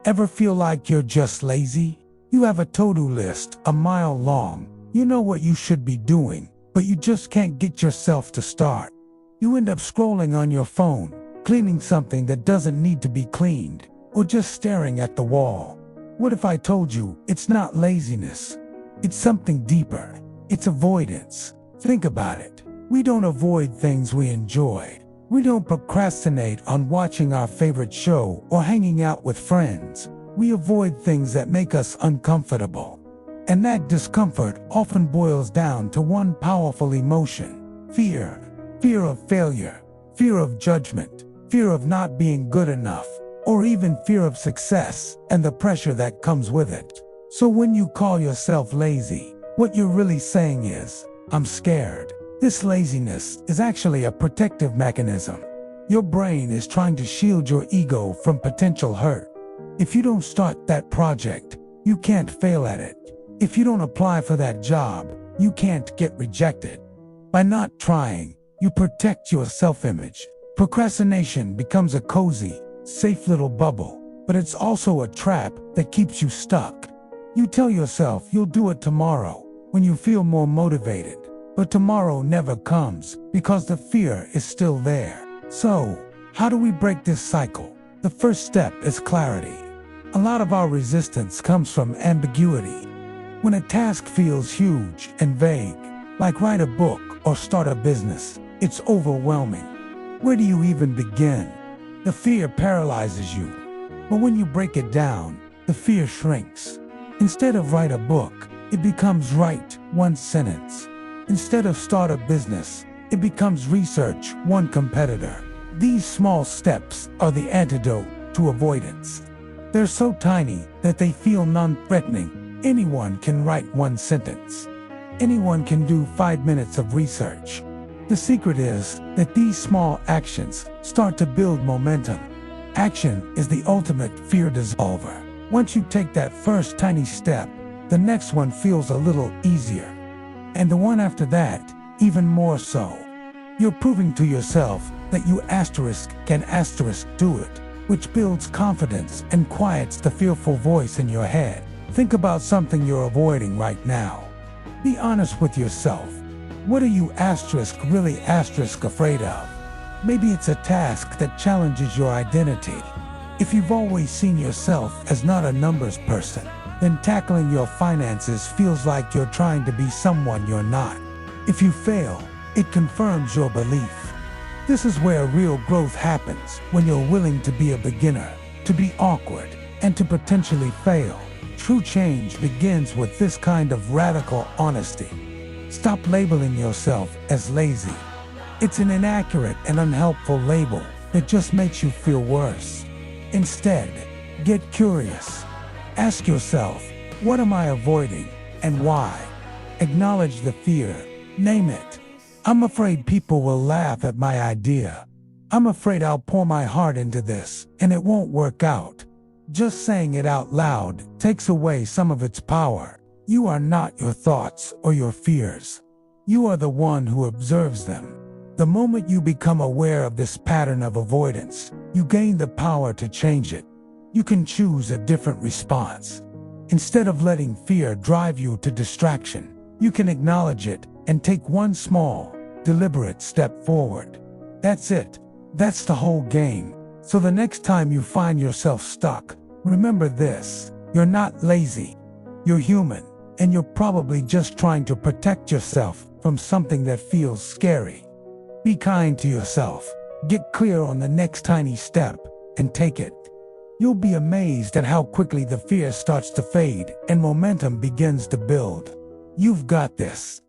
Ever feel like you're just lazy? You have a to-do list a mile long. You know what you should be doing, but you just can't get yourself to start. You end up scrolling on your phone, cleaning something that doesn't need to be cleaned, or just staring at the wall. What if I told you it's not laziness? It's something deeper. It's avoidance. Think about it. We don't avoid things we enjoy. We don't procrastinate on watching our favorite show or hanging out with friends. We avoid things that make us uncomfortable. And that discomfort often boils down to one powerful emotion: fear. Fear of failure, fear of judgment, fear of not being good enough, or even fear of success and the pressure that comes with it. So when you call yourself lazy, what you're really saying is, I'm scared. This laziness is actually a protective mechanism. Your brain is trying to shield your ego from potential hurt. If you don't start that project, you can't fail at it. If you don't apply for that job, you can't get rejected. By not trying, you protect your self-image. Procrastination becomes a cozy, safe little bubble, but it's also a trap that keeps you stuck. You tell yourself you'll do it tomorrow when you feel more motivated, but tomorrow never comes because the fear is still there. So, how do we break this cycle? The first step is clarity. A lot of our resistance comes from ambiguity. When a task feels huge and vague, like write a book or start a business, it's overwhelming. Where do you even begin? The fear paralyzes you. But when you break it down, the fear shrinks. Instead of write a book, it becomes write one sentence. Instead of start a business, it becomes research one competitor. These small steps are the antidote to avoidance. They're so tiny that they feel non-threatening. Anyone can write one sentence. Anyone can do 5 minutes of research. The secret is that these small actions start to build momentum. Action is the ultimate fear dissolver. Once you take that first tiny step, the next one feels a little easier. And the one after that, even more so. You're proving to yourself that you can do it, which builds confidence and quiets the fearful voice in your head. Think about something you're avoiding right now. Be honest with yourself. What are you really afraid of? Maybe it's a task that challenges your identity. If you've always seen yourself as not a numbers person, then tackling your finances feels like you're trying to be someone you're not. If you fail, it confirms your belief. This is where real growth happens, when you're willing to be a beginner, to be awkward, and to potentially fail. True change begins with this kind of radical honesty. Stop labeling yourself as lazy. It's an inaccurate and unhelpful label that just makes you feel worse. Instead, get curious. Ask yourself, what am I avoiding and why? Acknowledge the fear. Name it. I'm afraid people will laugh at my idea. I'm afraid I'll pour my heart into this and it won't work out. Just saying it out loud takes away some of its power. You are not your thoughts or your fears. You are the one who observes them. The moment you become aware of this pattern of avoidance, you gain the power to change it. You can choose a different response. Instead of letting fear drive you to distraction, you can acknowledge it and take one small, deliberate step forward. That's it. That's the whole game. So the next time you find yourself stuck, remember this: you're not lazy. You're human, and you're probably just trying to protect yourself from something that feels scary. Be kind to yourself. Get clear on the next tiny step and take it. You'll be amazed at how quickly the fear starts to fade and momentum begins to build. You've got this.